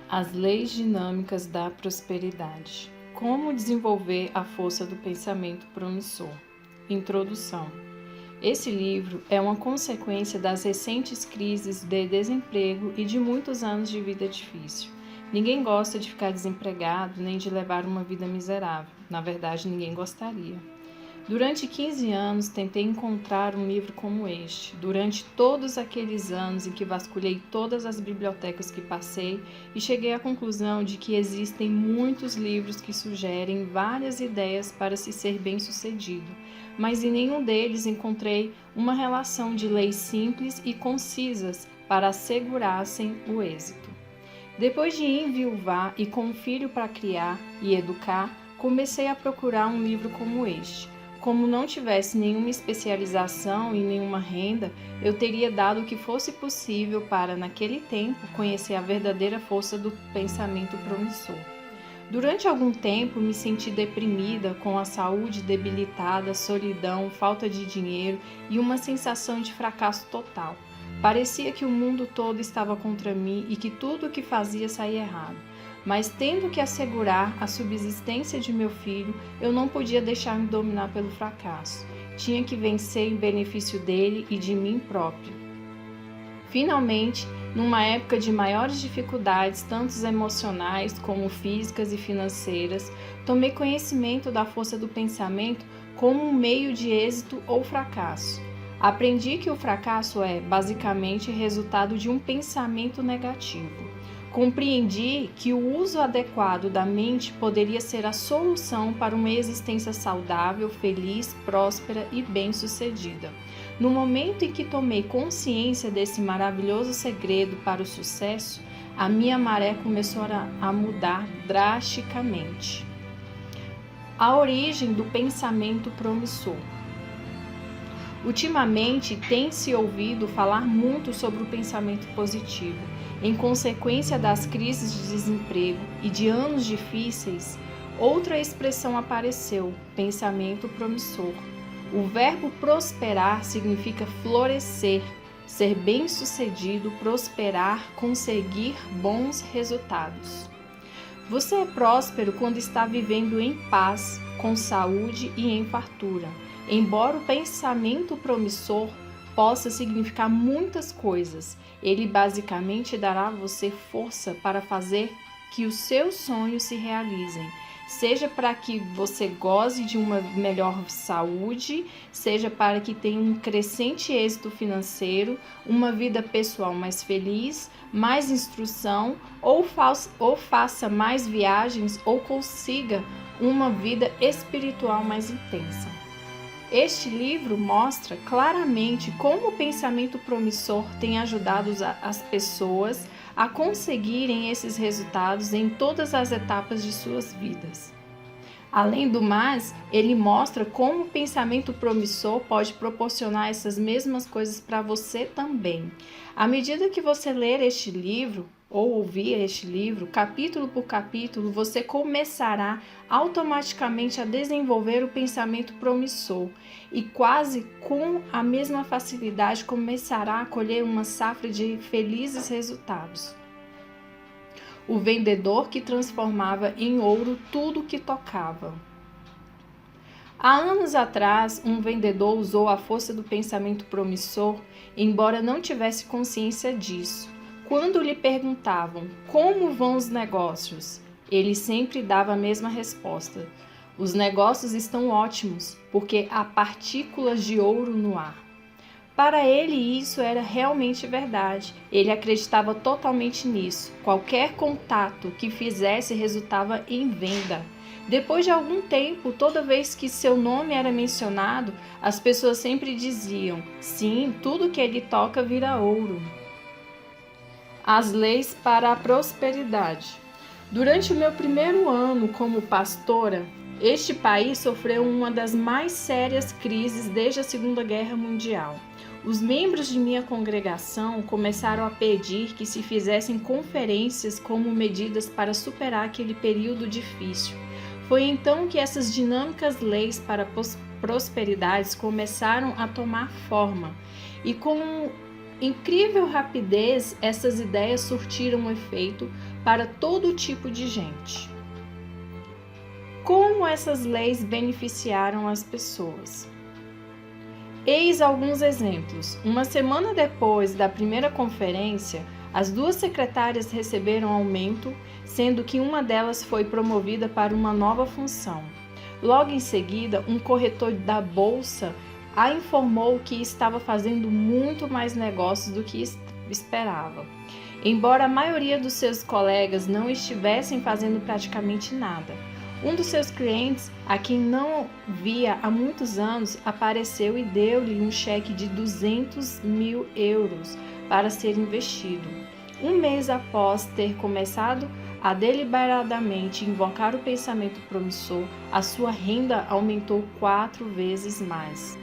As leis dinâmicas da prosperidade. Como desenvolver a força do pensamento promissor. Introdução. Esse livro é uma consequência das recentes crises de desemprego e de muitos anos de vida difícil. Ninguém gosta de ficar desempregado nem de levar uma vida miserável. Na verdade, ninguém gostaria. Durante 15 anos, tentei encontrar um livro como este. Durante todos aqueles anos em que vasculhei todas as bibliotecas que passei e cheguei à conclusão de que existem muitos livros que sugerem várias ideias para se ser bem-sucedido, mas em nenhum deles encontrei uma relação de leis simples e concisas para assegurassem o êxito. Depois de enviuvar e com um filho para criar e educar, comecei a procurar um livro como este. Como não tivesse nenhuma especialização e nenhuma renda, eu teria dado o que fosse possível para, naquele tempo, conhecer a verdadeira força do pensamento promissor. Durante algum tempo, me senti deprimida, com a saúde debilitada, solidão, falta de dinheiro e uma sensação de fracasso total. Parecia que o mundo todo estava contra mim e que tudo o que fazia saía errado. Mas tendo que assegurar a subsistência de meu filho, eu não podia deixar-me dominar pelo fracasso. Tinha que vencer em benefício dele e de mim próprio. Finalmente, numa época de maiores dificuldades, tanto emocionais como físicas e financeiras, tomei conhecimento da força do pensamento como um meio de êxito ou fracasso. Aprendi que o fracasso é, basicamente, resultado de um pensamento negativo. Compreendi que o uso adequado da mente poderia ser a solução para uma existência saudável, feliz, próspera e bem-sucedida. No momento em que tomei consciência desse maravilhoso segredo para o sucesso, a minha maré começou a mudar drasticamente. A origem do pensamento promissor. Ultimamente, tem-se ouvido falar muito sobre o pensamento positivo. Em consequência das crises de desemprego e de anos difíceis, outra expressão apareceu: pensamento promissor. O verbo prosperar significa florescer, ser bem-sucedido, prosperar, conseguir bons resultados. Você é próspero quando está vivendo em paz, com saúde e em fartura. Embora o pensamento promissor possa significar muitas coisas, ele basicamente dará a você força para fazer que os seus sonhos se realizem, seja para que você goze de uma melhor saúde, seja para que tenha um crescente êxito financeiro, uma vida pessoal mais feliz, mais instrução, ou faça mais viagens, ou consiga uma vida espiritual mais intensa. Este livro mostra claramente como o pensamento promissor tem ajudado as pessoas a conseguirem esses resultados em todas as etapas de suas vidas. Além do mais, ele mostra como o pensamento promissor pode proporcionar essas mesmas coisas para você também. À medida que você ler este livro, ou ouvir este livro, capítulo por capítulo, você começará automaticamente a desenvolver o pensamento promissor e quase com a mesma facilidade começará a colher uma safra de felizes resultados. O vendedor que transformava em ouro tudo que tocava. Há anos atrás, um vendedor usou a força do pensamento promissor, embora não tivesse consciência disso. Quando lhe perguntavam como vão os negócios, ele sempre dava a mesma resposta: os negócios estão ótimos, porque há partículas de ouro no ar. Para ele isso era realmente verdade. Ele acreditava totalmente nisso. Qualquer contato que fizesse resultava em venda. Depois de algum tempo, toda vez que seu nome era mencionado, as pessoas sempre diziam: sim, tudo que ele toca vira ouro. As leis para a prosperidade. Durante o meu primeiro ano como pastora, este país sofreu uma das mais sérias crises desde a Segunda Guerra Mundial. Os membros de minha congregação começaram a pedir que se fizessem conferências como medidas para superar aquele período difícil. Foi então que essas dinâmicas leis para prosperidades começaram a tomar forma. E com incrível rapidez, essas ideias surtiram efeito para todo tipo de gente. Como essas leis beneficiaram as pessoas? Eis alguns exemplos. Uma semana depois da primeira conferência, as duas secretárias receberam aumento, sendo que uma delas foi promovida para uma nova função. Logo em seguida, um corretor da bolsa a informou que estava fazendo muito mais negócios do que esperava. Embora a maioria dos seus colegas não estivessem fazendo praticamente nada. Um dos seus clientes, a quem não via há muitos anos, apareceu e deu-lhe um cheque de 200 mil euros para ser investido. Um mês após ter começado a deliberadamente invocar o pensamento promissor, a sua renda aumentou 4 vezes mais.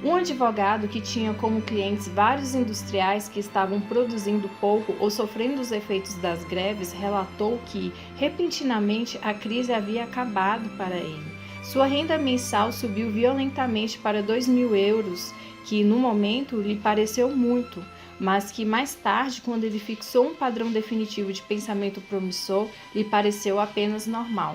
Um advogado que tinha como clientes vários industriais que estavam produzindo pouco ou sofrendo os efeitos das greves relatou que, repentinamente, a crise havia acabado para ele. Sua renda mensal subiu violentamente para 2 mil euros, que no momento lhe pareceu muito, mas que mais tarde, quando ele fixou um padrão definitivo de pensamento promissor, lhe pareceu apenas normal.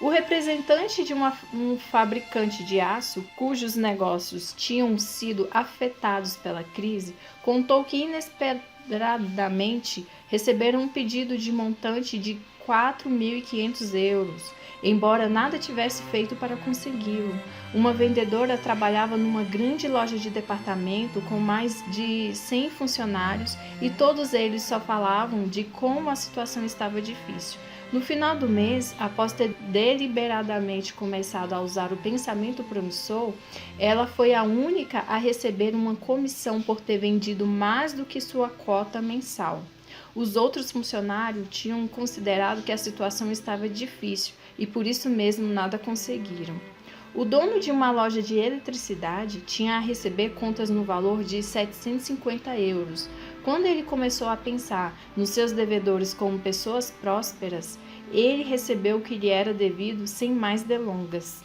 O representante de um fabricante de aço, cujos negócios tinham sido afetados pela crise, contou que inesperadamente receberam um pedido de montante de 4.500 euros, embora nada tivesse feito para consegui-lo. Uma vendedora trabalhava numa grande loja de departamento com mais de 100 funcionários e todos eles só falavam de como a situação estava difícil. No final do mês, após ter deliberadamente começado a usar o pensamento promissor, ela foi a única a receber uma comissão por ter vendido mais do que sua cota mensal. Os outros funcionários tinham considerado que a situação estava difícil e por isso mesmo nada conseguiram. O dono de uma loja de eletricidade tinha a receber contas no valor de 750 euros. Quando ele começou a pensar nos seus devedores como pessoas prósperas, ele recebeu o que lhe era devido sem mais delongas.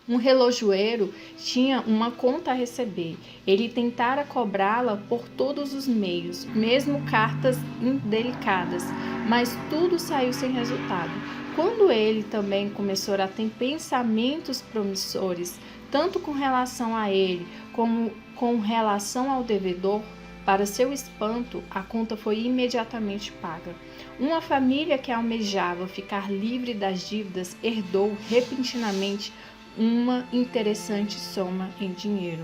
Um relojoeiro tinha uma conta a receber. Ele tentara cobrá-la por todos os meios, mesmo cartas indelicadas, mas tudo saiu sem resultado. Quando ele também começou a ter pensamentos promissores, tanto com relação a ele como com relação ao devedor, para seu espanto, a conta foi imediatamente paga. Uma família que almejava ficar livre das dívidas herdou repentinamente uma interessante soma em dinheiro.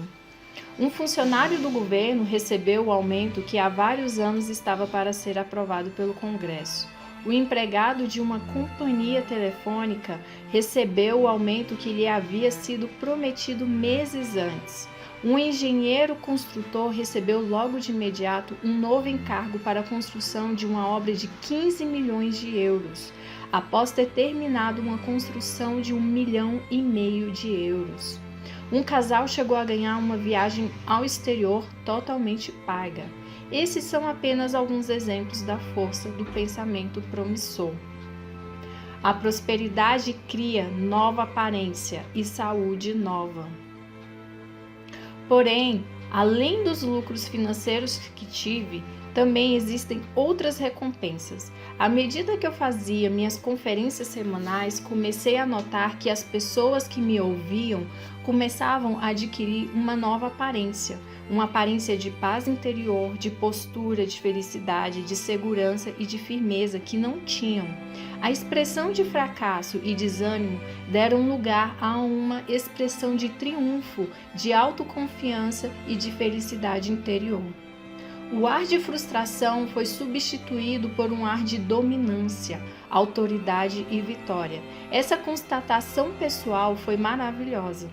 Um funcionário do governo recebeu o aumento que há vários anos estava para ser aprovado pelo Congresso. O empregado de uma companhia telefônica recebeu o aumento que lhe havia sido prometido meses antes. Um engenheiro construtor recebeu logo de imediato um novo encargo para a construção de uma obra de 15 milhões de euros, após ter terminado uma construção de 1,5 milhão de euros. Um casal chegou a ganhar uma viagem ao exterior totalmente paga. Esses são apenas alguns exemplos da força do pensamento promissor. A prosperidade cria nova aparência e saúde nova. Porém, além dos lucros financeiros que tive, também existem outras recompensas. À medida que eu fazia minhas conferências semanais, comecei a notar que as pessoas que me ouviam começavam a adquirir uma nova aparência, uma aparência de paz interior, de postura, de felicidade, de segurança e de firmeza que não tinham. A expressão de fracasso e desânimo deram lugar a uma expressão de triunfo, de autoconfiança e de felicidade interior. O ar de frustração foi substituído por um ar de dominância, autoridade e vitória. Essa constatação pessoal foi maravilhosa.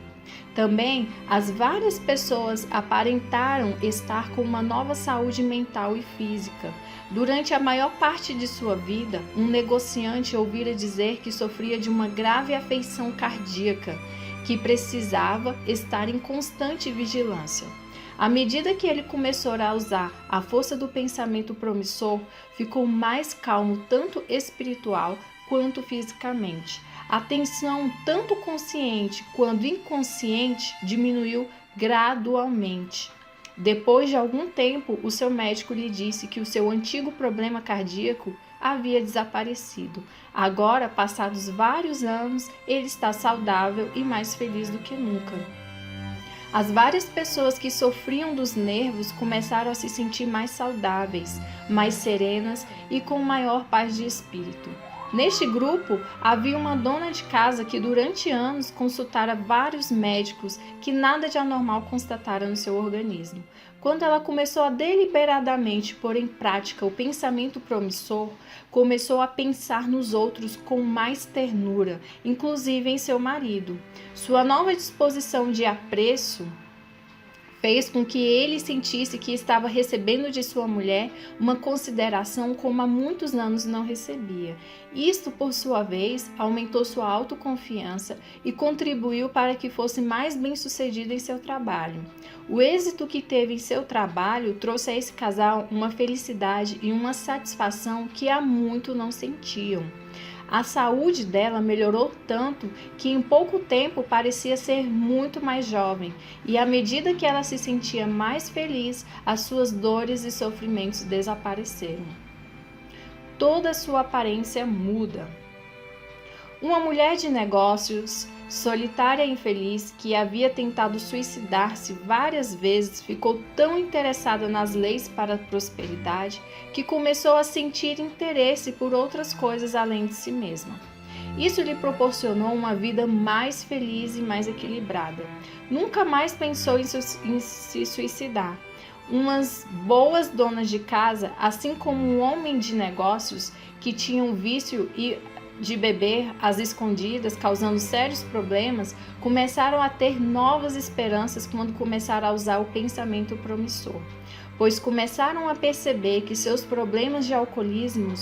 Também, as várias pessoas aparentaram estar com uma nova saúde mental e física. Durante a maior parte de sua vida, um negociante ouvira dizer que sofria de uma grave afecção cardíaca, que precisava estar em constante vigilância. À medida que ele começou a usar a força do pensamento promissor, ficou mais calmo tanto espiritual quanto fisicamente. A tensão, tanto consciente quanto inconsciente, diminuiu gradualmente. Depois de algum tempo, o seu médico lhe disse que o seu antigo problema cardíaco havia desaparecido. Agora, passados vários anos, ele está saudável e mais feliz do que nunca. As várias pessoas que sofriam dos nervos começaram a se sentir mais saudáveis, mais serenas e com maior paz de espírito. Neste grupo, havia uma dona de casa que durante anos consultara vários médicos que nada de anormal constatara no seu organismo. Quando ela começou a deliberadamente pôr em prática o pensamento promissor, começou a pensar nos outros com mais ternura, inclusive em seu marido. Sua nova disposição de apreço fez com que ele sentisse que estava recebendo de sua mulher uma consideração como há muitos anos não recebia. Isto, por sua vez, aumentou sua autoconfiança e contribuiu para que fosse mais bem-sucedido em seu trabalho. O êxito que teve em seu trabalho trouxe a esse casal uma felicidade e uma satisfação que há muito não sentiam. A saúde dela melhorou tanto que em pouco tempo parecia ser muito mais jovem, e à medida que ela se sentia mais feliz, as suas dores e sofrimentos desapareceram. Toda a sua aparência muda. Uma mulher de negócios, solitária e infeliz, que havia tentado suicidar-se várias vezes, ficou tão interessada nas leis para a prosperidade que começou a sentir interesse por outras coisas além de si mesma. Isso lhe proporcionou uma vida mais feliz e mais equilibrada. Nunca mais pensou em se suicidar. Umas boas donas de casa, assim como um homem de negócios que tinha um vício de beber às escondidas, causando sérios problemas, começaram a ter novas esperanças quando começaram a usar o pensamento promissor, pois começaram a perceber que seus problemas de alcoolismo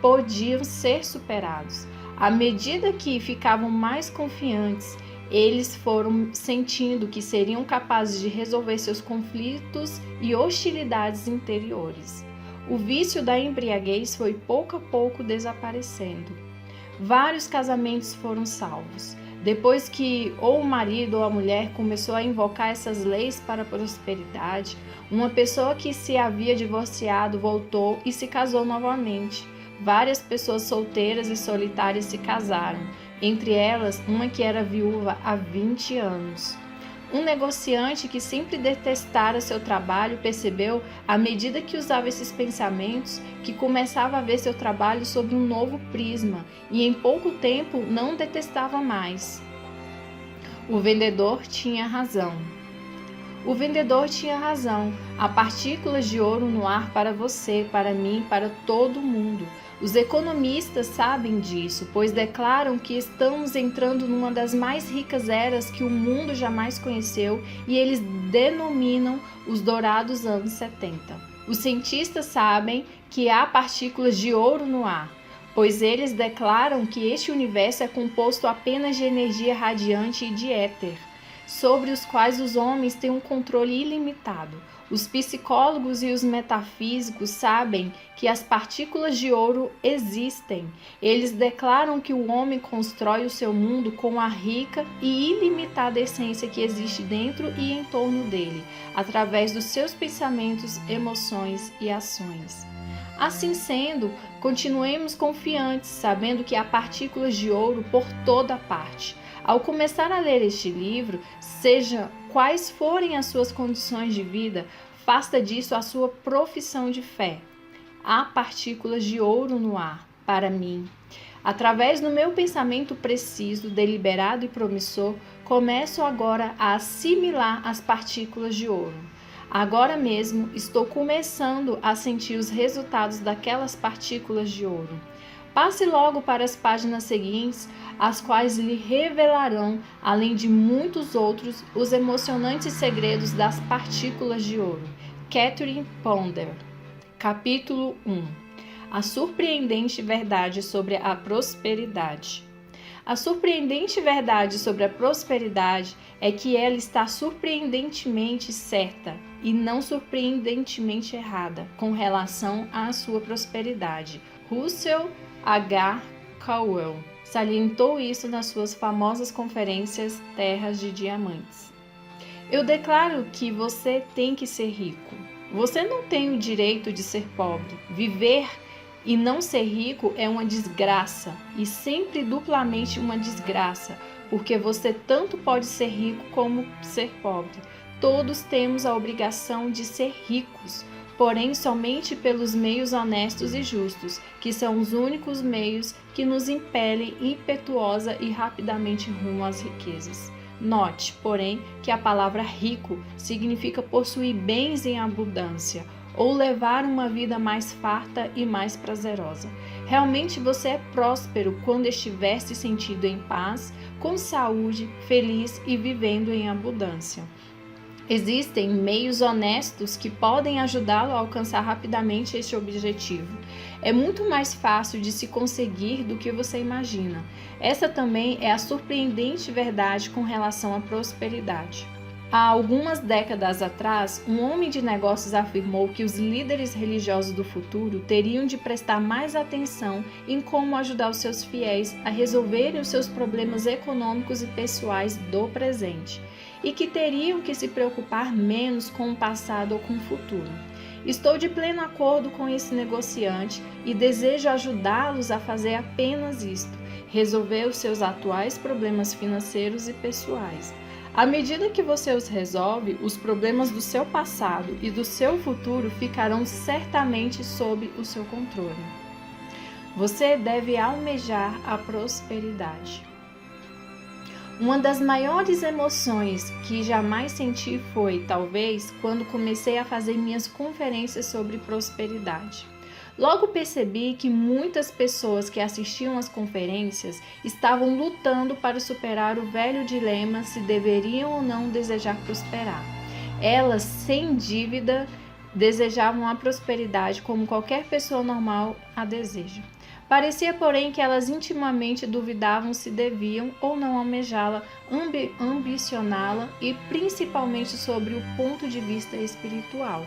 podiam ser superados. À medida que ficavam mais confiantes, eles foram sentindo que seriam capazes de resolver seus conflitos e hostilidades interiores. O vício da embriaguez foi pouco a pouco desaparecendo. Vários casamentos foram salvos. Depois que ou o marido ou a mulher começou a invocar essas leis para a prosperidade, uma pessoa que se havia divorciado voltou e se casou novamente. Várias pessoas solteiras e solitárias se casaram, entre elas uma que era viúva há 20 anos. Um negociante que sempre detestara seu trabalho percebeu, à medida que usava esses pensamentos, que começava a ver seu trabalho sob um novo prisma e em pouco tempo não detestava mais. O vendedor tinha razão. O vendedor tinha razão. Há partículas de ouro no ar para você, para mim, para todo mundo. Os economistas sabem disso, pois declaram que estamos entrando numa das mais ricas eras que o mundo jamais conheceu e eles denominam os dourados anos 70. Os cientistas sabem que há partículas de ouro no ar, pois eles declaram que este universo é composto apenas de energia radiante e de éter, sobre os quais os homens têm um controle ilimitado. Os psicólogos e os metafísicos sabem que as partículas de ouro existem. Eles declaram que o homem constrói o seu mundo com a rica e ilimitada essência que existe dentro e em torno dele, através dos seus pensamentos, emoções e ações. Assim sendo, continuemos confiantes, sabendo que há partículas de ouro por toda parte. Ao começar a ler este livro, seja quais forem as suas condições de vida, faça disso a sua profissão de fé. Há partículas de ouro no ar, para mim. Através do meu pensamento preciso, deliberado e promissor, começo agora a assimilar as partículas de ouro. Agora mesmo estou começando a sentir os resultados daquelas partículas de ouro. Passe logo para as páginas seguintes, as quais lhe revelarão, além de muitos outros, os emocionantes segredos das partículas de ouro. Catherine Ponder. Capítulo 1. A surpreendente verdade sobre a prosperidade. A surpreendente verdade sobre a prosperidade é que ela está surpreendentemente certa e não surpreendentemente errada com relação à sua prosperidade. Russell H. Cowell salientou isso nas suas famosas conferências Terras de Diamantes. Eu declaro que você tem que ser rico. Você não tem o direito de ser pobre. Viver e não ser rico é uma desgraça, e sempre duplamente uma desgraça, porque você tanto pode ser rico como ser pobre. Todos temos a obrigação de ser ricos, porém somente pelos meios honestos e justos, que são os únicos meios que nos impelem impetuosa e rapidamente rumo às riquezas. Note, porém, que a palavra rico significa possuir bens em abundância, ou levar uma vida mais farta e mais prazerosa. Realmente você é próspero quando estiver se sentindo em paz, com saúde, feliz e vivendo em abundância. Existem meios honestos que podem ajudá-lo a alcançar rapidamente este objetivo. É muito mais fácil de se conseguir do que você imagina. Essa também é a surpreendente verdade com relação à prosperidade. Há algumas décadas atrás, um homem de negócios afirmou que os líderes religiosos do futuro teriam de prestar mais atenção em como ajudar os seus fiéis a resolverem os seus problemas econômicos e pessoais do presente, e que teriam que se preocupar menos com o passado ou com o futuro. Estou de pleno acordo com esse negociante e desejo ajudá-los a fazer apenas isto: resolver os seus atuais problemas financeiros e pessoais. À medida que você os resolve, os problemas do seu passado e do seu futuro ficarão certamente sob o seu controle. Você deve almejar a prosperidade. Uma das maiores emoções que jamais senti foi, talvez, quando comecei a fazer minhas conferências sobre prosperidade. Logo percebi que muitas pessoas que assistiam às conferências estavam lutando para superar o velho dilema se deveriam ou não desejar prosperar. Elas, sem dívida, desejavam a prosperidade como qualquer pessoa normal a deseja. Parecia, porém, que elas intimamente duvidavam se deviam ou não almejá-la, ambicioná-la e principalmente sobre o ponto de vista espiritual.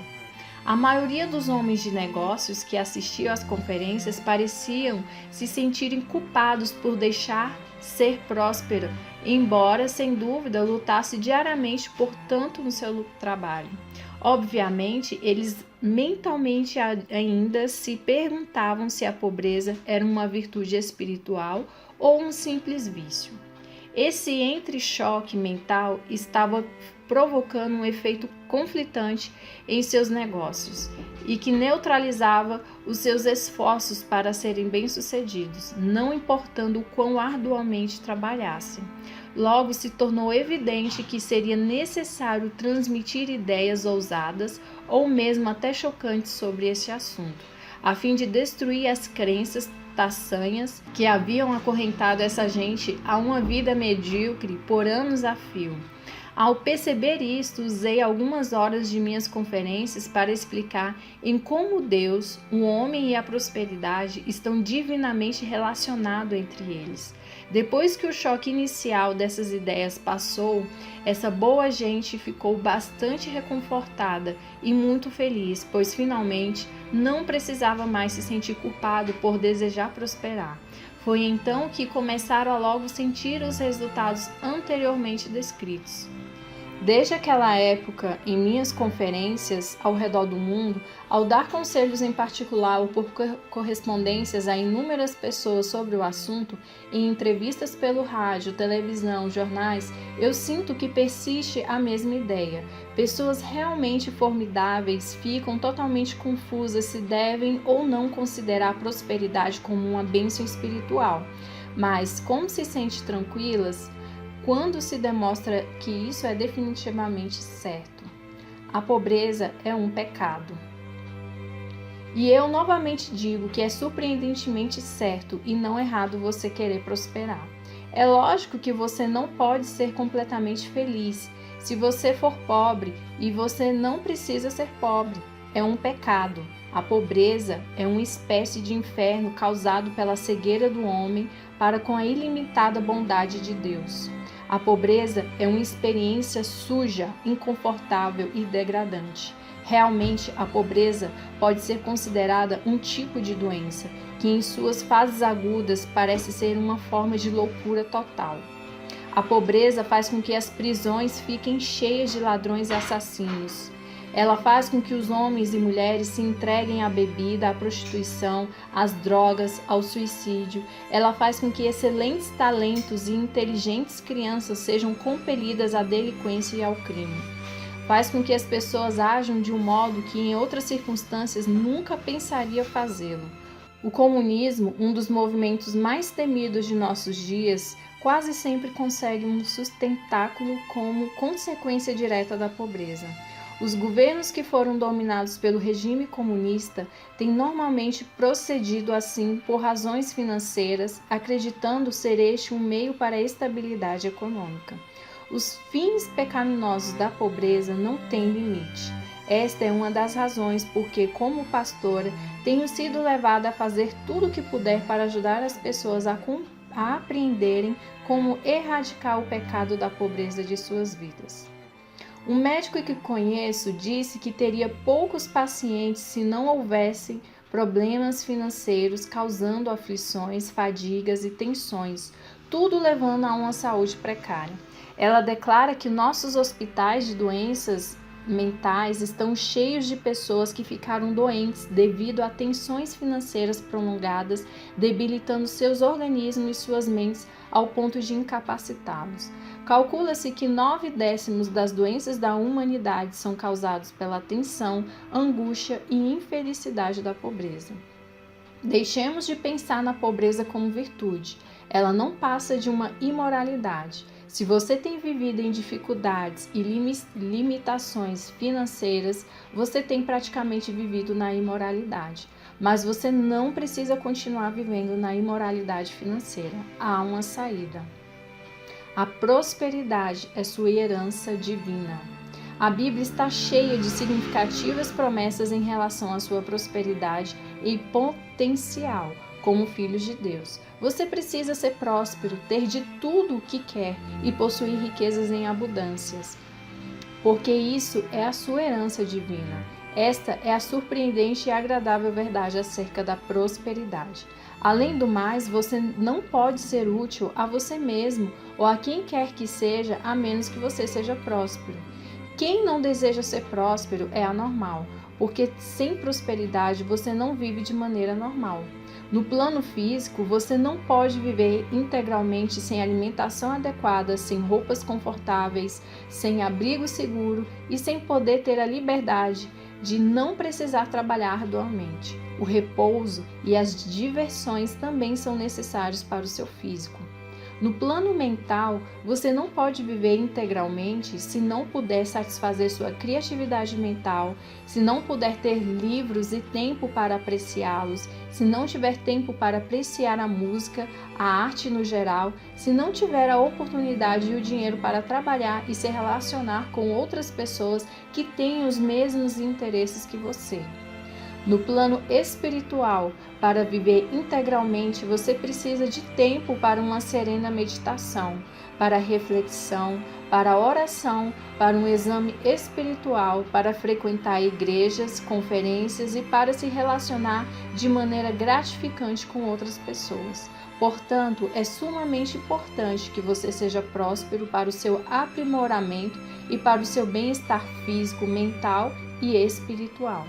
A maioria dos homens de negócios que assistiam às conferências pareciam se sentirem culpados por deixar ser próspera, embora, sem dúvida, lutasse diariamente por tanto no seu trabalho. Obviamente, eles mentalmente ainda se perguntavam se a pobreza era uma virtude espiritual ou um simples vício. Esse entrechoque mental estava provocando um efeito conflitante em seus negócios e que neutralizava os seus esforços para serem bem-sucedidos, não importando o quão arduamente trabalhassem. Logo se tornou evidente que seria necessário transmitir ideias ousadas ou mesmo até chocantes sobre este assunto, a fim de destruir as crenças tacanhas que haviam acorrentado essa gente a uma vida medíocre por anos a fio. Ao perceber isto, usei algumas horas de minhas conferências para explicar em como Deus, o homem e a prosperidade estão divinamente relacionados entre eles. Depois que o choque inicial dessas ideias passou, essa boa gente ficou bastante reconfortada e muito feliz, pois finalmente não precisava mais se sentir culpado por desejar prosperar. Foi então que começaram a logo sentir os resultados anteriormente descritos. Desde aquela época, em minhas conferências ao redor do mundo, ao dar conselhos em particular ou por correspondências a inúmeras pessoas sobre o assunto, em entrevistas pelo rádio, televisão, jornais, eu sinto que persiste a mesma ideia. Pessoas realmente formidáveis ficam totalmente confusas se devem ou não considerar a prosperidade como uma bênção espiritual. Mas, como se sentem tranquilas quando se demonstra que isso é definitivamente certo? A pobreza é um pecado. E eu novamente digo que é surpreendentemente certo e não errado você querer prosperar. É lógico que você não pode ser completamente feliz se você for pobre, e você não precisa ser pobre. É um pecado. A pobreza é uma espécie de inferno causado pela cegueira do homem para com a ilimitada bondade de Deus. A pobreza é uma experiência suja, inconfortável e degradante. Realmente, a pobreza pode ser considerada um tipo de doença, que em suas fases agudas parece ser uma forma de loucura total. A pobreza faz com que as prisões fiquem cheias de ladrões e assassinos. Ela faz com que os homens e mulheres se entreguem à bebida, à prostituição, às drogas, ao suicídio. Ela faz com que excelentes talentos e inteligentes crianças sejam compelidas à delinquência e ao crime. Faz com que as pessoas ajam de um modo que em outras circunstâncias nunca pensaria fazê-lo. O comunismo, um dos movimentos mais temidos de nossos dias, quase sempre consegue um sustentáculo como consequência direta da pobreza. Os governos que foram dominados pelo regime comunista têm normalmente procedido assim por razões financeiras, acreditando ser este um meio para a estabilidade econômica. Os fins pecaminosos da pobreza não têm limite. Esta é uma das razões porque, como pastora, tenho sido levada a fazer tudo o que puder para ajudar as pessoas a apreenderem como erradicar o pecado da pobreza de suas vidas. Um médico que conheço disse que teria poucos pacientes se não houvessem problemas financeiros causando aflições, fadigas e tensões, tudo levando a uma saúde precária. Ela declara que nossos hospitais de doenças mentais estão cheios de pessoas que ficaram doentes devido a tensões financeiras prolongadas, debilitando seus organismos e suas mentes ao ponto de incapacitá-los. Calcula-se que 9/10 das doenças da humanidade são causados pela tensão, angústia e infelicidade da pobreza. Deixemos de pensar na pobreza como virtude. Ela não passa de uma imoralidade. Se você tem vivido em dificuldades e limitações financeiras, você tem praticamente vivido na imoralidade. Mas você não precisa continuar vivendo na imoralidade financeira. Há uma saída. A prosperidade é sua herança divina. A Bíblia está cheia de significativas promessas em relação à sua prosperidade e potencial como filhos de Deus. Você precisa ser próspero, ter de tudo o que quer e possuir riquezas em abundâncias, porque isso é a sua herança divina. Esta é a surpreendente e agradável verdade acerca da prosperidade. Além do mais, você não pode ser útil a você mesmo ou a quem quer que seja, a menos que você seja próspero. Quem não deseja ser próspero é anormal, porque sem prosperidade você não vive de maneira normal. No plano físico, você não pode viver integralmente sem alimentação adequada, sem roupas confortáveis, sem abrigo seguro e sem poder ter a liberdade de não precisar trabalhar arduamente. O repouso e as diversões também são necessários para o seu físico. No plano mental, você não pode viver integralmente se não puder satisfazer sua criatividade mental, se não puder ter livros e tempo para apreciá-los, se não tiver tempo para apreciar a música, a arte no geral, se não tiver a oportunidade e o dinheiro para trabalhar e se relacionar com outras pessoas que têm os mesmos interesses que você. No plano espiritual, para viver integralmente, você precisa de tempo para uma serena meditação, para reflexão, para oração, para um exame espiritual, para frequentar igrejas, conferências e para se relacionar de maneira gratificante com outras pessoas. Portanto, é sumamente importante que você seja próspero para o seu aprimoramento e para o seu bem-estar físico, mental e espiritual.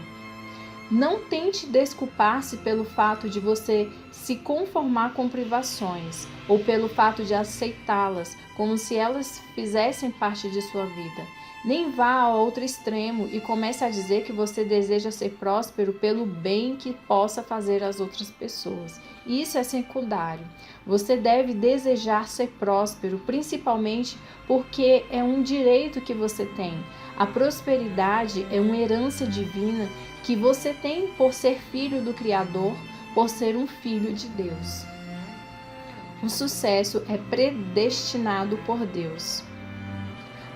Não tente desculpar-se pelo fato de você se conformar com privações ou pelo fato de aceitá-las como se elas fizessem parte de sua vida. Nem vá ao outro extremo e comece a dizer que você deseja ser próspero pelo bem que possa fazer às outras pessoas. Isso é secundário. Você deve desejar ser próspero, principalmente porque é um direito que você tem. A prosperidade é uma herança divina que você tem por ser filho do Criador, por ser um filho de Deus. O sucesso é predestinado por Deus.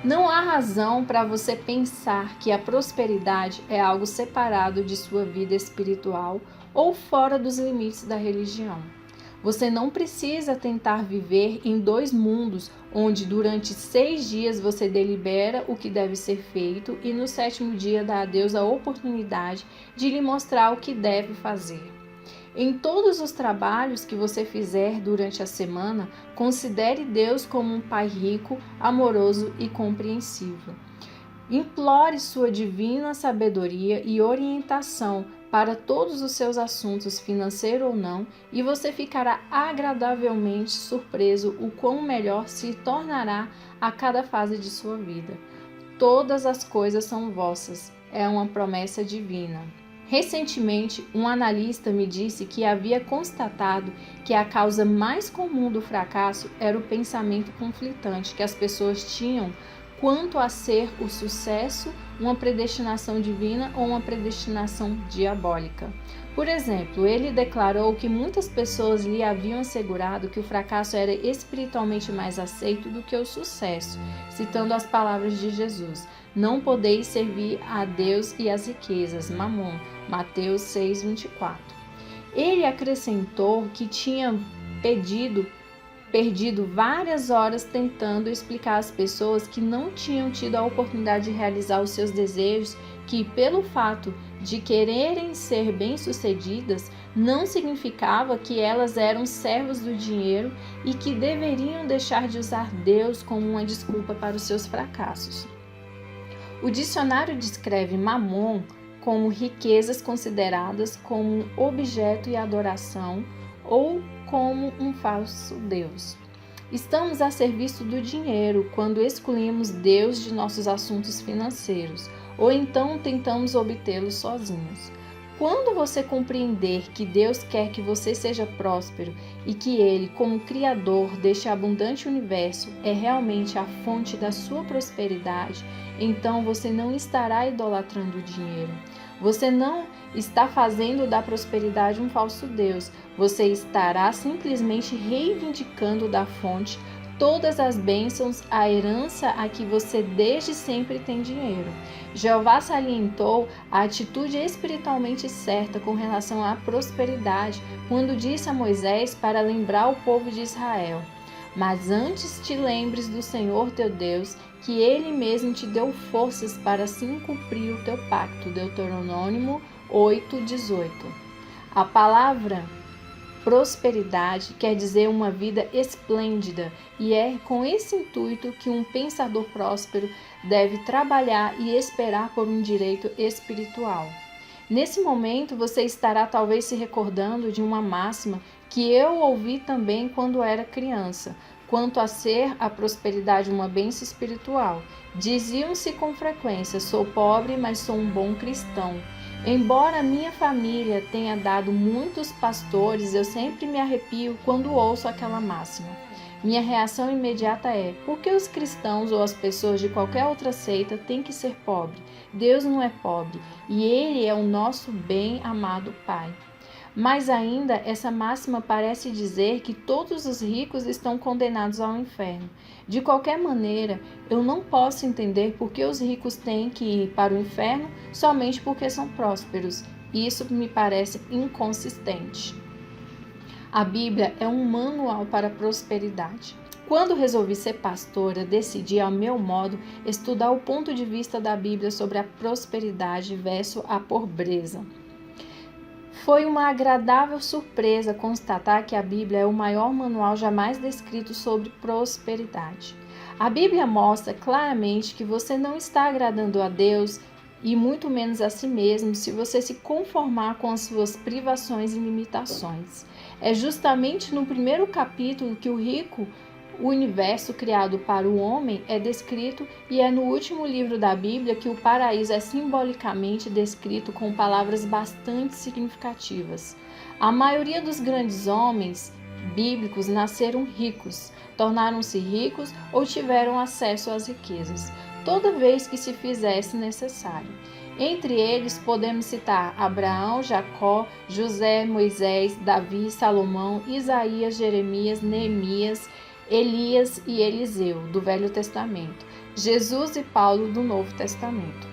Não há razão para você pensar que a prosperidade é algo separado de sua vida espiritual ou fora dos limites da religião. Você não precisa tentar viver em dois mundos, onde durante 6 dias você delibera o que deve ser feito e no 7º dia dá a Deus a oportunidade de lhe mostrar o que deve fazer. Em todos os trabalhos que você fizer durante a semana, considere Deus como um Pai rico, amoroso e compreensivo. Implore sua divina sabedoria e orientação para todos os seus assuntos, financeiro ou não, e você ficará agradavelmente surpreso o quão melhor se tornará a cada fase de sua vida. Todas as coisas são vossas, é uma promessa divina. Recentemente, um analista me disse que havia constatado que a causa mais comum do fracasso era o pensamento conflitante que as pessoas tinham quanto a ser o sucesso uma predestinação divina ou uma predestinação diabólica. Por exemplo, ele declarou que muitas pessoas lhe haviam assegurado que o fracasso era espiritualmente mais aceito do que o sucesso, citando as palavras de Jesus: "Não podeis servir a Deus e às riquezas", Mamon, Mateus 6:24. Ele acrescentou que tinha perdido várias horas tentando explicar às pessoas que não tinham tido a oportunidade de realizar os seus desejos, que pelo fato de quererem ser bem-sucedidas, não significava que elas eram servos do dinheiro e que deveriam deixar de usar Deus como uma desculpa para os seus fracassos. O dicionário descreve Mamon como riquezas consideradas como um objeto e adoração ou como um falso Deus. Estamos a serviço do dinheiro quando excluímos Deus de nossos assuntos financeiros, ou então tentamos obtê-los sozinhos. Quando você compreender que Deus quer que você seja próspero e que Ele, como Criador deste abundante universo, é realmente a fonte da sua prosperidade, então você não estará idolatrando o dinheiro. Você não está fazendo da prosperidade um falso Deus. Você estará simplesmente reivindicando da fonte todas as bênçãos, a herança a que você desde sempre tem dinheiro. Jeová salientou a atitude espiritualmente certa com relação à prosperidade quando disse a Moisés para lembrar o povo de Israel: "Mas antes te lembres do Senhor teu Deus, que Ele mesmo te deu forças para assim cumprir o teu pacto." Deuteronômio 8:18. A palavra prosperidade quer dizer uma vida esplêndida, e é com esse intuito que um pensador próspero deve trabalhar e esperar por um direito espiritual. Nesse momento, você estará talvez se recordando de uma máxima que eu ouvi também quando era criança, quanto a ser a prosperidade uma bênção espiritual. Diziam-se com frequência: "Sou pobre, mas sou um bom cristão." Embora minha família tenha dado muitos pastores, eu sempre me arrepio quando ouço aquela máxima. Minha reação imediata é: por que os cristãos ou as pessoas de qualquer outra seita têm que ser pobres? Deus não é pobre e Ele é o nosso bem-amado Pai. Mais ainda, essa máxima parece dizer que todos os ricos estão condenados ao inferno. De qualquer maneira, eu não posso entender por que os ricos têm que ir para o inferno somente porque são prósperos. Isso me parece inconsistente. A Bíblia é um manual para a prosperidade. Quando resolvi ser pastora, decidi, ao meu modo, estudar o ponto de vista da Bíblia sobre a prosperidade versus a pobreza. Foi uma agradável surpresa constatar que a Bíblia é o maior manual jamais descrito sobre prosperidade. A Bíblia mostra claramente que você não está agradando a Deus e muito menos a si mesmo se você se conformar com as suas privações e limitações. É justamente no primeiro capítulo que o universo criado para o homem é descrito, e é no último livro da Bíblia que o paraíso é simbolicamente descrito com palavras bastante significativas. A maioria dos grandes homens bíblicos nasceram ricos, tornaram-se ricos ou tiveram acesso às riquezas, toda vez que se fizesse necessário. Entre eles podemos citar Abraão, Jacó, José, Moisés, Davi, Salomão, Isaías, Jeremias, Neemias, Elias e Eliseu, do Velho Testamento, Jesus e Paulo, do Novo Testamento.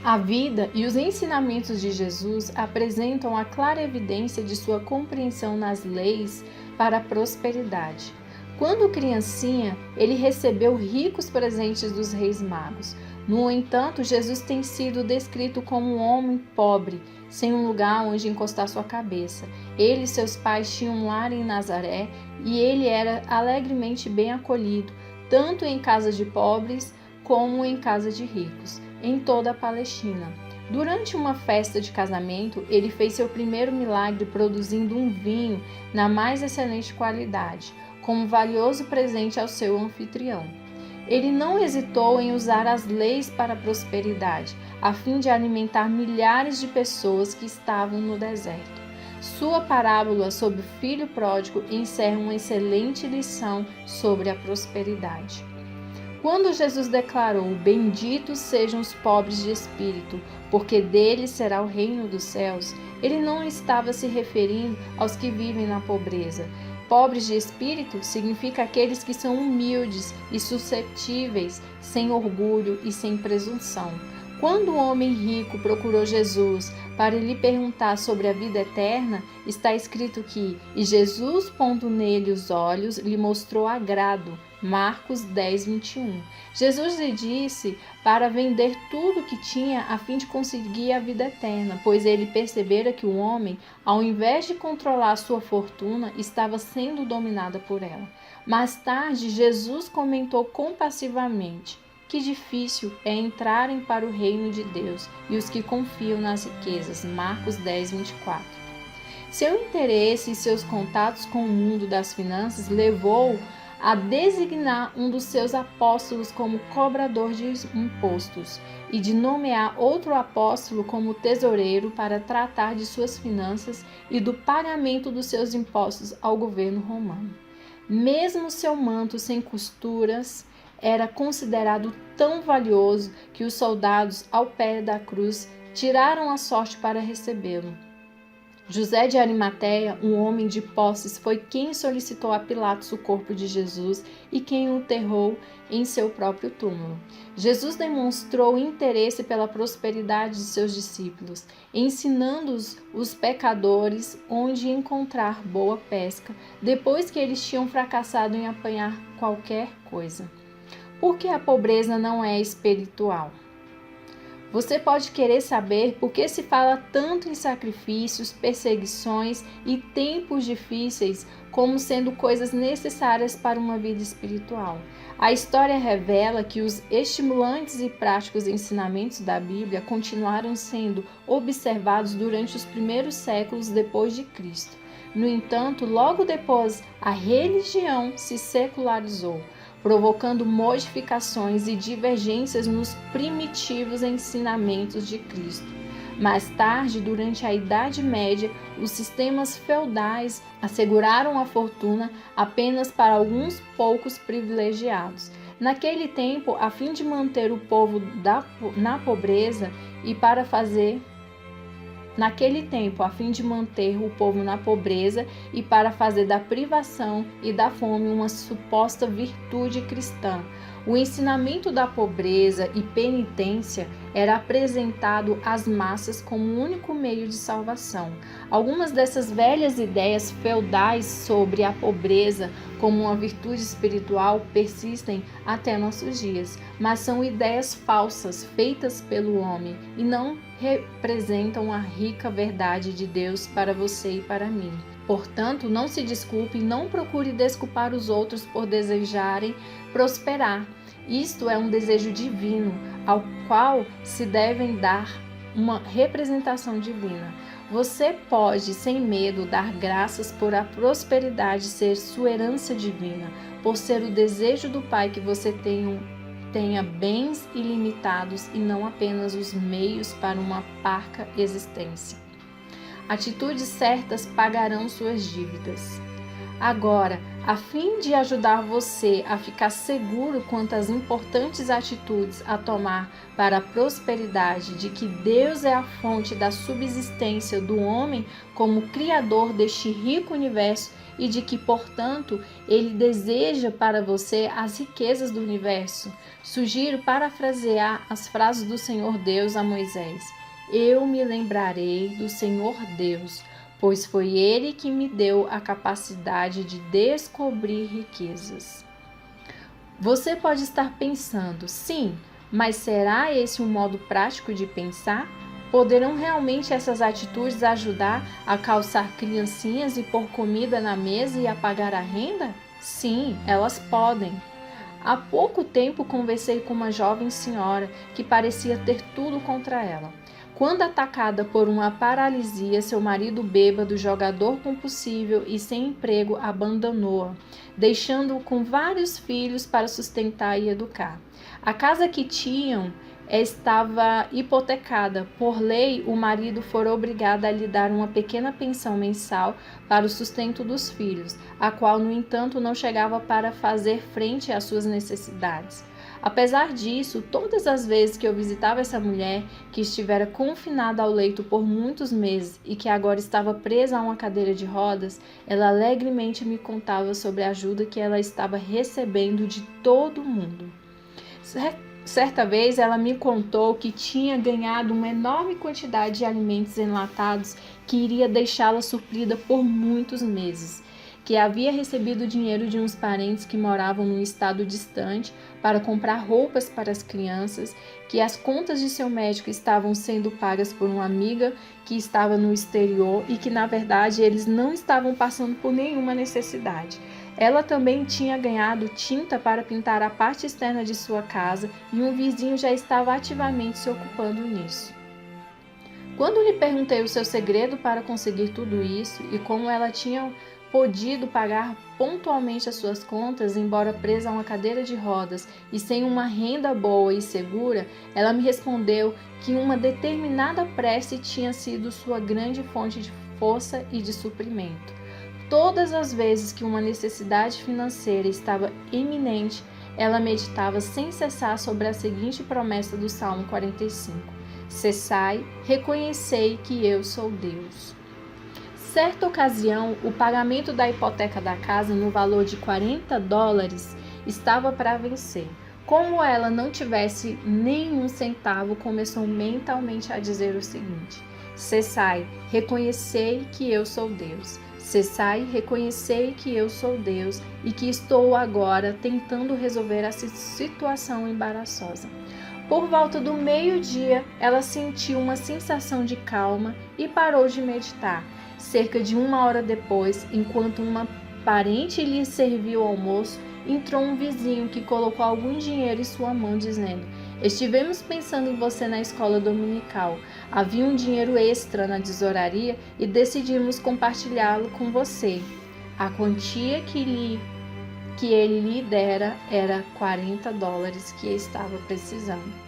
A vida e os ensinamentos de Jesus apresentam a clara evidência de sua compreensão nas leis para a prosperidade. Quando criancinha, ele recebeu ricos presentes dos reis magos. No entanto, Jesus tem sido descrito como um homem pobre, sem um lugar onde encostar sua cabeça. Ele e seus pais tinham um lar em Nazaré e ele era alegremente bem acolhido, tanto em casas de pobres como em casas de ricos, em toda a Palestina. Durante uma festa de casamento, ele fez seu primeiro milagre produzindo um vinho na mais excelente qualidade, como valioso presente ao seu anfitrião. Ele não hesitou em usar as leis para a prosperidade, a fim de alimentar milhares de pessoas que estavam no deserto. Sua parábola sobre o filho pródigo encerra uma excelente lição sobre a prosperidade. Quando Jesus declarou: "Benditos sejam os pobres de espírito, porque deles será o reino dos céus", ele não estava se referindo aos que vivem na pobreza. Pobres de espírito significa aqueles que são humildes e suscetíveis, sem orgulho e sem presunção. Quando o homem rico procurou Jesus para lhe perguntar sobre a vida eterna, está escrito que: "E Jesus, pondo nele os olhos, lhe mostrou agrado." Marcos 10, 21. Jesus lhe disse para vender tudo o que tinha a fim de conseguir a vida eterna, pois ele percebera que o homem, ao invés de controlar sua fortuna, estava sendo dominado por ela. Mais tarde, Jesus comentou compassivamente: "Que difícil é entrarem para o reino de Deus e os que confiam nas riquezas." Marcos 10, 24. Seu interesse e seus contatos com o mundo das finanças levou a designar um dos seus apóstolos como cobrador de impostos e de nomear outro apóstolo como tesoureiro para tratar de suas finanças e do pagamento dos seus impostos ao governo romano. Mesmo seu manto sem costuras era considerado tão valioso que os soldados, ao pé da cruz, tiraram a sorte para recebê-lo. José de Arimateia, um homem de posses, foi quem solicitou a Pilatos o corpo de Jesus e quem o enterrou em seu próprio túmulo. Jesus demonstrou interesse pela prosperidade de seus discípulos, ensinando os pecadores onde encontrar boa pesca, depois que eles tinham fracassado em apanhar qualquer coisa. Por que a pobreza não é espiritual? Você pode querer saber por que se fala tanto em sacrifícios, perseguições e tempos difíceis como sendo coisas necessárias para uma vida espiritual. A história revela que os estimulantes e práticos ensinamentos da Bíblia continuaram sendo observados durante os primeiros séculos depois de Cristo. No entanto, logo depois, a religião se secularizou, provocando modificações e divergências nos primitivos ensinamentos de Cristo. Mais tarde, durante a Idade Média, os sistemas feudais asseguraram a fortuna apenas para alguns poucos privilegiados. Naquele tempo, a fim de manter o povo na pobreza e para fazer da privação e da fome uma suposta virtude cristã. O ensinamento da pobreza e penitência era apresentado às massas como o único meio de salvação. Algumas dessas velhas ideias feudais sobre a pobreza como uma virtude espiritual persistem até nossos dias, mas são ideias falsas feitas pelo homem e não representam a rica verdade de Deus para você e para mim. Portanto, não se desculpe e não procure desculpar os outros por desejarem prosperar. Isto é um desejo divino, ao qual se devem dar uma representação divina. Você pode, sem medo, dar graças por a prosperidade ser sua herança divina, por ser o desejo do Pai que você tenha bens ilimitados e não apenas os meios para uma parca existência. Atitudes certas pagarão suas dívidas. Agora, a fim de ajudar você a ficar seguro quanto às importantes atitudes a tomar para a prosperidade, de que Deus é a fonte da subsistência do homem como criador deste rico universo e de que, portanto, ele deseja para você as riquezas do universo, sugiro parafrasear as frases do Senhor Deus a Moisés: "Eu me lembrarei do Senhor Deus, pois foi Ele que me deu a capacidade de descobrir riquezas." Você pode estar pensando: sim, Mas será esse um modo prático de pensar? Poderão realmente essas atitudes ajudar a calçar criancinhas e pôr comida na mesa e a pagar a renda? Sim, elas podem. Há pouco tempo conversei com uma jovem senhora que parecia ter tudo contra ela. Quando atacada por uma paralisia, seu marido bêbado, jogador compulsivo e sem emprego, abandonou-a, deixando-o com vários filhos para sustentar e educar. A casa que tinham estava hipotecada. Por lei, o marido fora obrigado a lhe dar uma pequena pensão mensal para o sustento dos filhos, a qual, no entanto, não chegava para fazer frente às suas necessidades. Apesar disso, todas as vezes que eu visitava essa mulher, que estivera confinada ao leito por muitos meses e que agora estava presa a uma cadeira de rodas, ela alegremente me contava sobre a ajuda que ela estava recebendo de todo mundo. Certa vez ela me contou que tinha ganhado uma enorme quantidade de alimentos enlatados que iria deixá-la suprida por muitos meses, que havia recebido dinheiro de uns parentes que moravam num estado distante para comprar roupas para as crianças, que as contas de seu médico estavam sendo pagas por uma amiga que estava no exterior e que, na verdade, eles não estavam passando por nenhuma necessidade. Ela também tinha ganhado tinta para pintar a parte externa de sua casa e um vizinho já estava ativamente se ocupando nisso. Quando lhe perguntei o seu segredo para conseguir tudo isso e como ela tinha podido pagar pontualmente as suas contas, embora presa a uma cadeira de rodas e sem uma renda boa e segura, ela me respondeu que uma determinada prece tinha sido sua grande fonte de força e de suprimento. Todas as vezes que uma necessidade financeira estava iminente, ela meditava sem cessar sobre a seguinte promessa do Salmo 45: Cessai, reconhecei que eu sou Deus. Certa ocasião, o pagamento da hipoteca da casa no valor de $40 estava para vencer. Como ela não tivesse nenhum centavo, começou mentalmente a dizer o seguinte: Cessai, reconhecei que eu sou Deus. Cessai, reconhecei que eu sou Deus e que estou agora tentando resolver essa situação embaraçosa. Por volta do meio-dia, ela sentiu uma sensação de calma e parou de meditar. Cerca de 1 hora depois, enquanto uma parente lhe serviu o almoço, entrou um vizinho que colocou algum dinheiro em sua mão, dizendo: Estivemos pensando em você na escola dominical. Havia um dinheiro extra na tesouraria e decidimos compartilhá-lo com você. A quantia que ele lhe dera era $40 que estava precisando.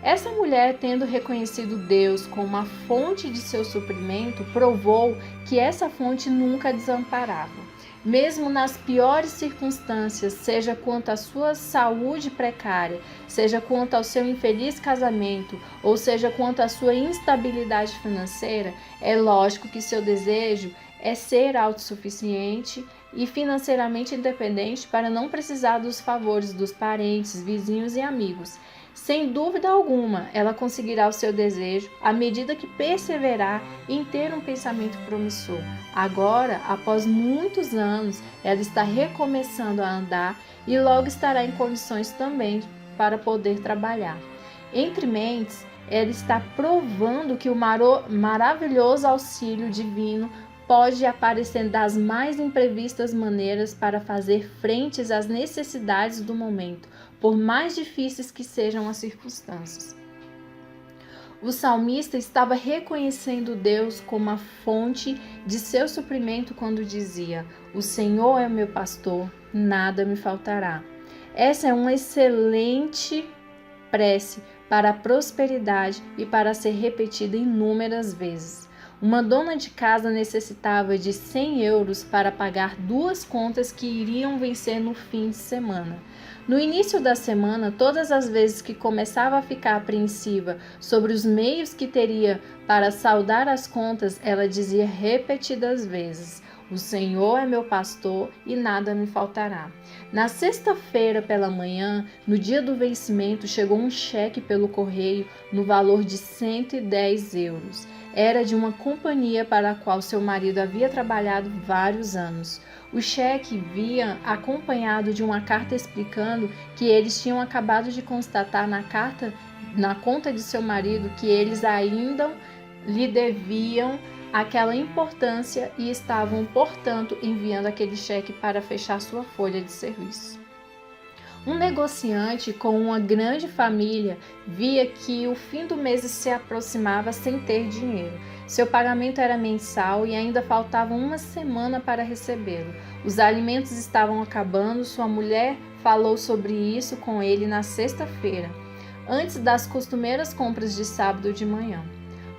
Essa mulher, tendo reconhecido Deus como a fonte de seu suprimento, provou que essa fonte nunca desamparava. Mesmo nas piores circunstâncias, seja quanto à sua saúde precária, seja quanto ao seu infeliz casamento, ou seja quanto à sua instabilidade financeira, é lógico que seu desejo é ser autossuficiente e financeiramente independente para não precisar dos favores dos parentes, vizinhos e amigos. Sem dúvida alguma, ela conseguirá o seu desejo à medida que perseverar em ter um pensamento promissor. Agora, após muitos anos, ela está recomeçando a andar e logo estará em condições também para poder trabalhar. Entre mentes, ela está provando que o maravilhoso auxílio divino pode aparecer das mais imprevistas maneiras para fazer frente às necessidades do momento, por mais difíceis que sejam as circunstâncias. O salmista estava reconhecendo Deus como a fonte de seu suprimento quando dizia: O Senhor é meu pastor, nada me faltará. Essa é uma excelente prece para a prosperidade e para ser repetida inúmeras vezes. Uma dona de casa necessitava de 100 euros para pagar 2 contas que iriam vencer no fim de semana. No início da semana, todas as vezes que começava a ficar apreensiva sobre os meios que teria para saldar as contas, ela dizia repetidas vezes: O Senhor é meu pastor e nada me faltará. Na sexta-feira pela manhã, no dia do vencimento, chegou um cheque pelo correio no valor de 110 euros. era de uma companhia para a qual seu marido havia trabalhado vários anos. O cheque vinha acompanhado de uma carta explicando que eles tinham acabado de constatar na conta de seu marido que eles ainda lhe deviam aquela importância e estavam, portanto, enviando aquele cheque para fechar sua folha de serviço. Um negociante com uma grande família via que o fim do mês se aproximava sem ter dinheiro. Seu pagamento era mensal e ainda faltava uma semana para recebê-lo. Os alimentos estavam acabando. Sua mulher falou sobre isso com ele na sexta-feira, antes das costumeiras compras de sábado de manhã.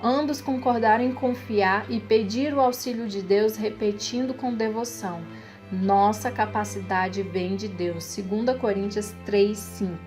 Ambos concordaram em confiar e pedir o auxílio de Deus, repetindo com devoção: nossa capacidade vem de Deus. 2 Coríntios 3:5.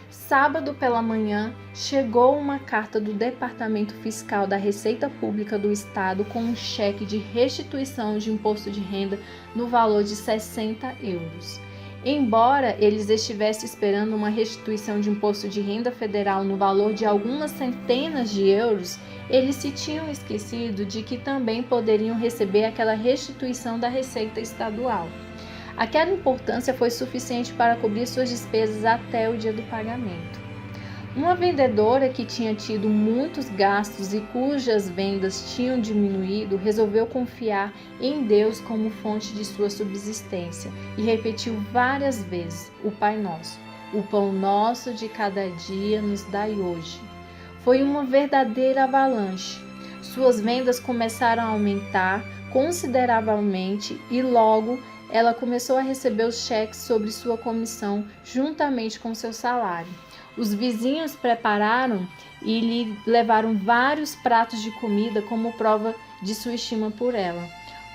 Sábado pela manhã, chegou uma carta do Departamento Fiscal da Receita Pública do Estado com um cheque de restituição de imposto de renda no valor de 60 euros. Embora eles estivessem esperando uma restituição de imposto de renda federal no valor de algumas centenas de euros, eles se tinham esquecido de que também poderiam receber aquela restituição da Receita Estadual. Aquela importância foi suficiente para cobrir suas despesas até o dia do pagamento. Uma vendedora que tinha tido muitos gastos e cujas vendas tinham diminuído, resolveu confiar em Deus como fonte de sua subsistência e repetiu várias vezes o Pai Nosso: o pão nosso de cada dia nos dai hoje. Foi uma verdadeira avalanche. Suas vendas começaram a aumentar consideravelmente e logo ela começou a receber os cheques sobre sua comissão juntamente com seu salário. Os vizinhos prepararam e lhe levaram vários pratos de comida como prova de sua estima por ela.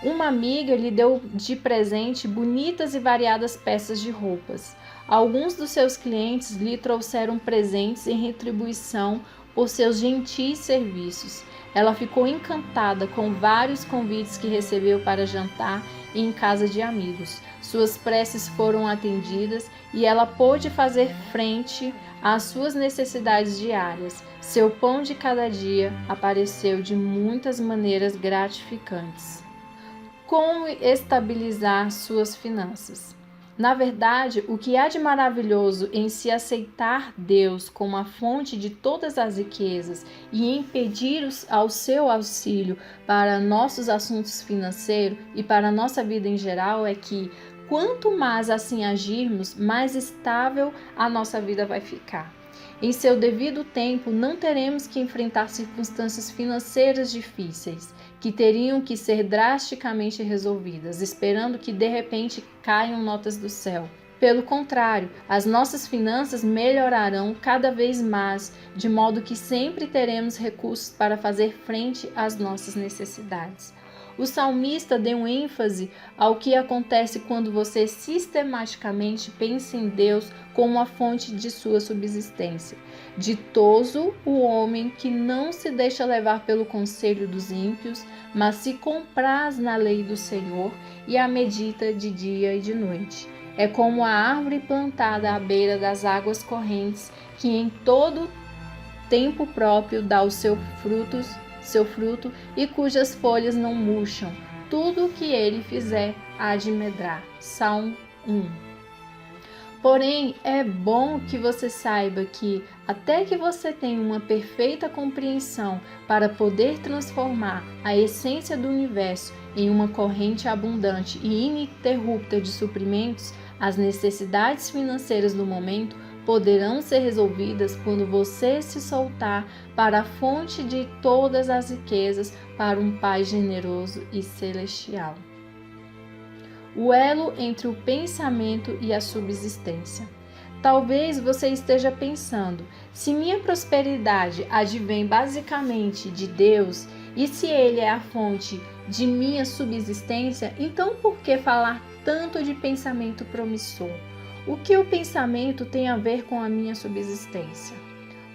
Uma amiga lhe deu de presente bonitas e variadas peças de roupas. Alguns dos seus clientes lhe trouxeram presentes em retribuição por seus gentis serviços. Ela ficou encantada com vários convites que recebeu para jantar em casa de amigos. Suas preces foram atendidas e ela pôde fazer frente às suas necessidades diárias. Seu pão de cada dia apareceu de muitas maneiras gratificantes. Como estabilizar suas finanças? Na verdade, o que há de maravilhoso em se aceitar Deus como a fonte de todas as riquezas e em pedir ao seu auxílio para nossos assuntos financeiros e para a nossa vida em geral é que, quanto mais assim agirmos, mais estável a nossa vida vai ficar. Em seu devido tempo, não teremos que enfrentar circunstâncias financeiras difíceis, que teriam que ser drasticamente resolvidas, esperando que de repente caiam notas do céu. Pelo contrário, as nossas finanças melhorarão cada vez mais, de modo que sempre teremos recursos para fazer frente às nossas necessidades. O salmista deu ênfase ao que acontece quando você sistematicamente pensa em Deus como a fonte de sua subsistência. Ditoso o homem que não se deixa levar pelo conselho dos ímpios, mas se compraz na lei do Senhor e a medita de dia e de noite. É como a árvore plantada à beira das águas correntes, que em todo tempo próprio dá o seu fruto e cujas folhas não murcham. Tudo o que ele fizer há de medrar. Salmo 1. Porém, é bom que você saiba que, até que você tenha uma perfeita compreensão para poder transformar a essência do universo em uma corrente abundante e ininterrupta de suprimentos, as necessidades financeiras do momento poderão ser resolvidas quando você se soltar para a fonte de todas as riquezas, para um Pai generoso e celestial. O elo entre o pensamento e a subsistência. Talvez você esteja pensando: se minha prosperidade advém basicamente de Deus e se Ele é a fonte de minha subsistência, então por que falar tanto de pensamento promissor? O que o pensamento tem a ver com a minha subsistência?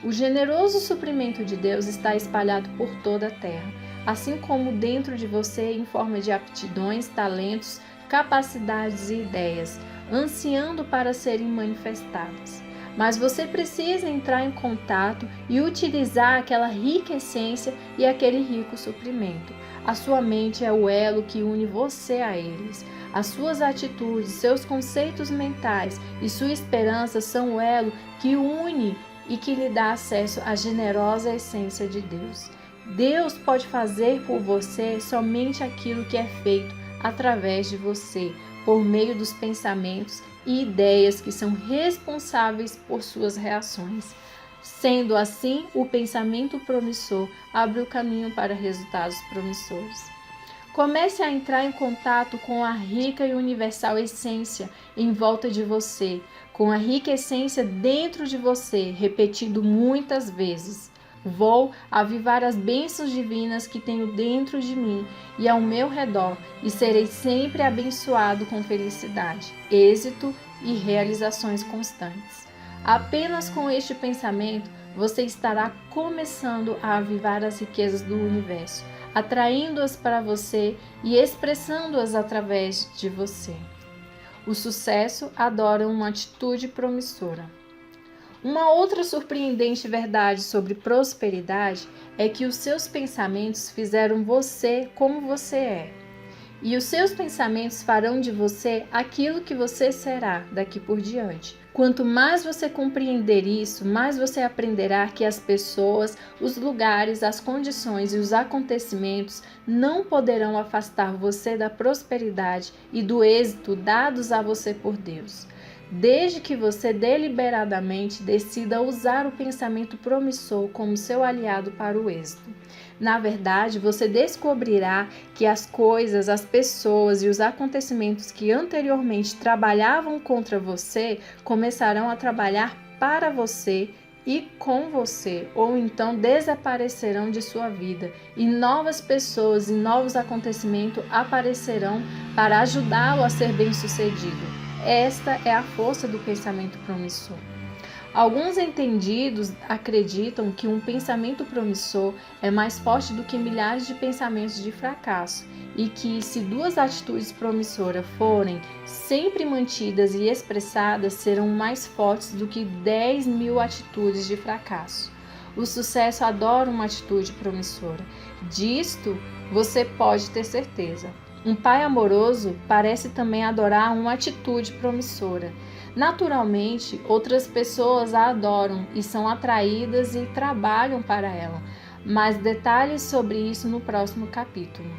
O generoso suprimento de Deus está espalhado por toda a terra, assim como dentro de você em forma de aptidões, talentos, capacidades e ideias, ansiando para serem manifestadas. mas você precisa entrar em contato e utilizar aquela rica essência e aquele rico suprimento. A sua mente é o elo que une você a eles. As suas atitudes, seus conceitos mentais e sua esperança são o elo que une e que lhe dá acesso à generosa essência de Deus. Deus pode fazer por você somente aquilo que é feito através de você, por meio dos pensamentos e ideias que são responsáveis por suas reações. Sendo assim, o pensamento promissor abre o caminho para resultados promissores. Comece a entrar em contato com a rica e universal essência em volta de você, com a rica essência dentro de você, repetindo muitas vezes. Vou avivar as bênçãos divinas que tenho dentro de mim e ao meu redor, e serei sempre abençoado com felicidade, êxito e realizações constantes. Apenas com este pensamento, você estará começando a avivar as riquezas do universo, atraindo-as para você e expressando-as através de você. O sucesso adora uma atitude promissora. Uma outra surpreendente verdade sobre prosperidade é que os seus pensamentos fizeram você como você é. E os seus pensamentos farão de você aquilo que você será daqui por diante. Quanto mais você compreender isso, mais você aprenderá que as pessoas, os lugares, as condições e os acontecimentos não poderão afastar você da prosperidade e do êxito dados a você por Deus. Desde que você deliberadamente decida usar o pensamento promissor como seu aliado para o êxito. Na verdade, você descobrirá que as coisas, as pessoas e os acontecimentos que anteriormente trabalhavam contra você começarão a trabalhar para você e com você, ou então desaparecerão de sua vida, e novas pessoas e novos acontecimentos aparecerão para ajudá-lo a ser bem-sucedido. Esta é a força do pensamento promissor. Alguns entendidos acreditam que um pensamento promissor é mais forte do que milhares de pensamentos de fracasso e que, se duas atitudes promissoras forem sempre mantidas e expressadas, serão mais fortes do que 10.000 atitudes de fracasso. O sucesso adora uma atitude promissora. Disto você pode ter certeza. Um pai amoroso parece também adorar uma atitude promissora. Naturalmente, outras pessoas a adoram e são atraídas e trabalham para ela, mas detalhes sobre isso no próximo capítulo.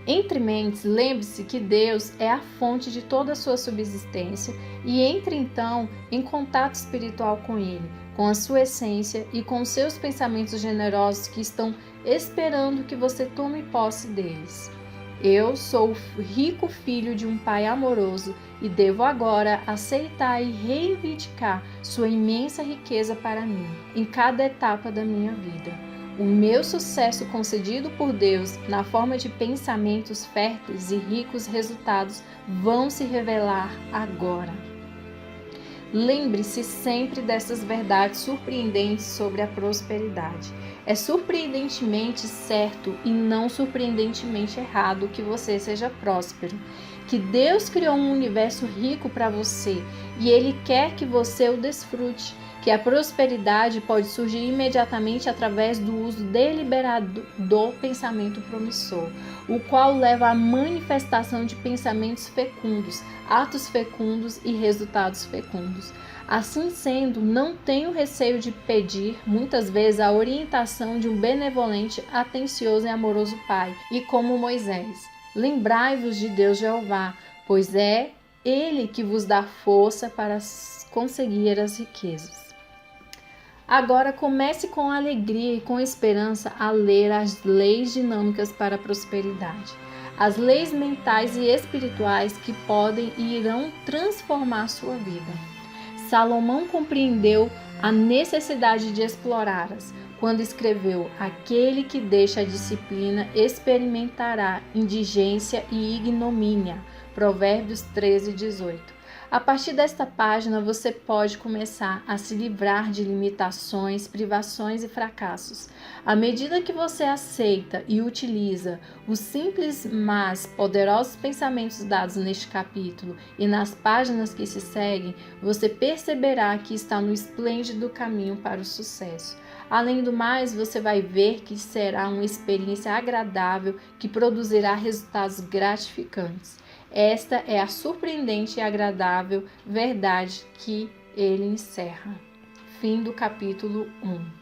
Entre mentes, lembre-se que Deus é a fonte de toda a sua subsistência e entre então em contato espiritual com Ele, com a sua essência e com os seus pensamentos generosos que estão esperando que você tome posse deles. Eu sou o rico filho de um pai amoroso e devo agora aceitar e reivindicar sua imensa riqueza para mim, em cada etapa da minha vida. O meu sucesso concedido por Deus, na forma de pensamentos férteis e ricos resultados, vão se revelar agora. Lembre-se sempre dessas verdades surpreendentes sobre a prosperidade. É surpreendentemente certo e não surpreendentemente errado que você seja próspero. Que Deus criou um universo rico para você e Ele quer que você o desfrute. Que a prosperidade pode surgir imediatamente através do uso deliberado do pensamento promissor, o qual leva à manifestação de pensamentos fecundos, atos fecundos e resultados fecundos. Assim sendo, não tenho receio de pedir, muitas vezes, a orientação de um benevolente, atencioso e amoroso Pai, e como Moisés. Lembrai-vos de Deus Jeová, pois é Ele que vos dá força para conseguir as riquezas. Agora comece com alegria e com esperança a ler as leis dinâmicas para a prosperidade. As leis mentais e espirituais que podem e irão transformar sua vida. Salomão compreendeu a necessidade de explorá-las quando escreveu: aquele que deixa a disciplina experimentará indigência e ignomínia. Provérbios 13:18. A partir desta página, você pode começar a se livrar de limitações, privações e fracassos. À medida que você aceita e utiliza os simples, mas poderosos pensamentos dados neste capítulo e nas páginas que se seguem, você perceberá que está no esplêndido caminho para o sucesso. Além do mais, você vai ver que será uma experiência agradável que produzirá resultados gratificantes. Esta é a surpreendente e agradável verdade que ele encerra. Fim do capítulo 1.